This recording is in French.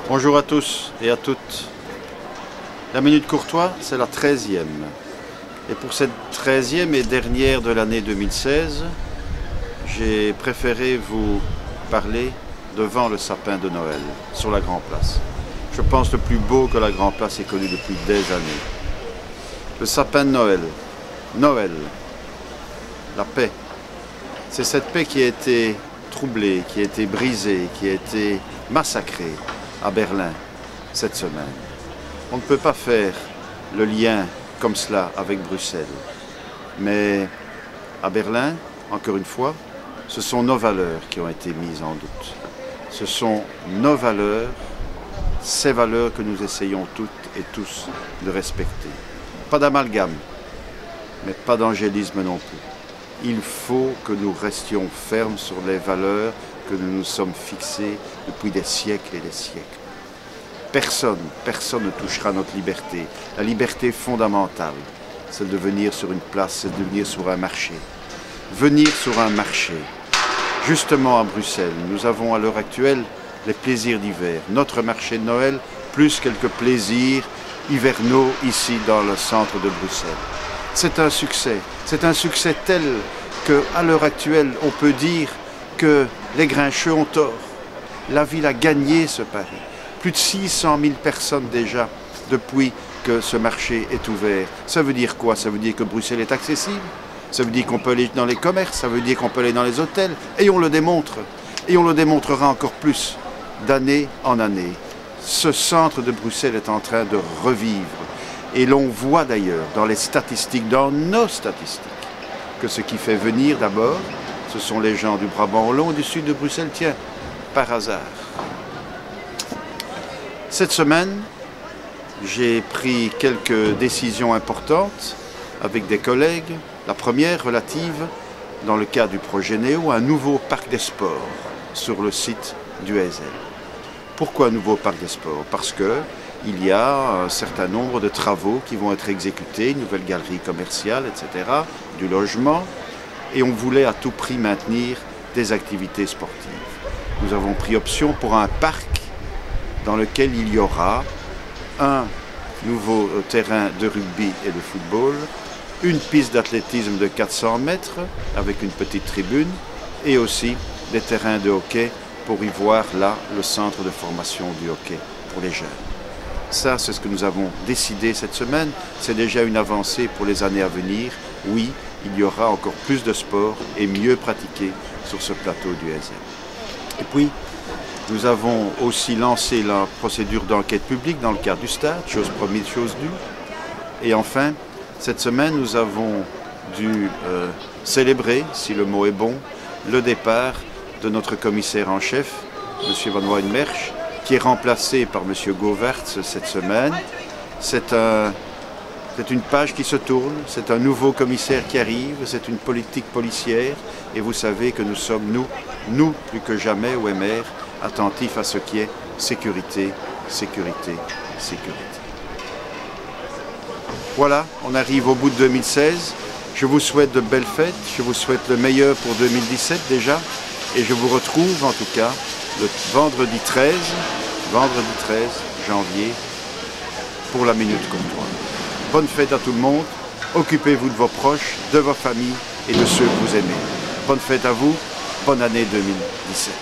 Bonjour à tous et à toutes. La Minute Courtois, c'est la 13e. Et pour cette 13e et dernière de l'année 2016, j'ai préféré vous parler devant le sapin de Noël, sur la Grand Place. Je pense le plus beau que la Grand Place ait connu depuis des années. Le sapin de Noël. Noël. La paix. C'est cette paix qui a été troublée, qui a été brisée, qui a été massacrée à Berlin cette semaine. On ne peut pas faire le lien comme cela avec Bruxelles. Mais à Berlin, encore une fois, ce sont nos valeurs qui ont été mises en doute. Ce sont nos valeurs, ces valeurs que nous essayons toutes et tous de respecter. Pas d'amalgame, mais pas d'angélisme non plus. Il faut que nous restions fermes sur les valeurs que nous nous sommes fixées depuis des siècles et des siècles. Personne ne touchera notre liberté. La liberté fondamentale, c'est de venir sur une place, c'est de venir sur un marché. Venir sur un marché. Justement à Bruxelles, nous avons à l'heure actuelle les plaisirs d'hiver. Notre marché de Noël, plus quelques plaisirs hivernaux ici dans le centre de Bruxelles. C'est un succès. C'est un succès tel qu'à l'heure actuelle, on peut dire que les grincheux ont tort. La ville a gagné ce pari. Plus de 600 000 personnes déjà depuis que ce marché est ouvert. Ça veut dire quoi? Ça veut dire que Bruxelles est accessible. Ça veut dire qu'on peut aller dans les commerces. Ça veut dire qu'on peut aller dans les hôtels. Et on le démontre. Et on le démontrera encore plus d'année en année. Ce centre de Bruxelles est en train de revivre. Et l'on voit d'ailleurs dans les statistiques, dans nos statistiques, que ce qui fait venir d'abord, ce sont les gens du Brabant wallon et du sud de Bruxelles, tiens, par hasard. Cette semaine, j'ai pris quelques décisions importantes avec des collègues. La première relative, dans le cadre du projet Néo, à un nouveau parc des sports sur le site du ESL. Pourquoi un nouveau parc des sports? Parce qu'il y a un certain nombre de travaux qui vont être exécutés, une nouvelle galerie commerciale, etc., du logement, et on voulait à tout prix maintenir des activités sportives. Nous avons pris option pour un parc dans lequel il y aura un nouveau terrain de rugby et de football, une piste d'athlétisme de 400 mètres avec une petite tribune et aussi des terrains de hockey pour y voir là le centre de formation du hockey pour les jeunes. Ça, c'est ce que nous avons décidé cette semaine. C'est déjà une avancée pour les années à venir. Oui, il y aura encore plus de sport et mieux pratiqué sur ce plateau du ESL. Et puis, nous avons aussi lancé la procédure d'enquête publique dans le cadre du stade, chose promise, chose due. Et enfin, cette semaine, nous avons dû célébrer, si le mot est bon, le départ de notre commissaire en chef, M. Van Wijnmerch, qui est remplacé par M. Govaerts cette semaine. C'est une page qui se tourne, c'est un nouveau commissaire qui arrive, c'est une politique policière, et vous savez que nous sommes, nous plus que jamais, OMR, attentifs à ce qui est sécurité, sécurité, sécurité. Voilà, on arrive au bout de 2016. Je vous souhaite de belles fêtes, je vous souhaite le meilleur pour 2017 déjà, et je vous retrouve en tout cas le vendredi 13 janvier pour la Minute Courtois. Bonne fête à tout le monde, occupez-vous de vos proches, de vos familles et de ceux que vous aimez. Bonne fête à vous, bonne année 2017.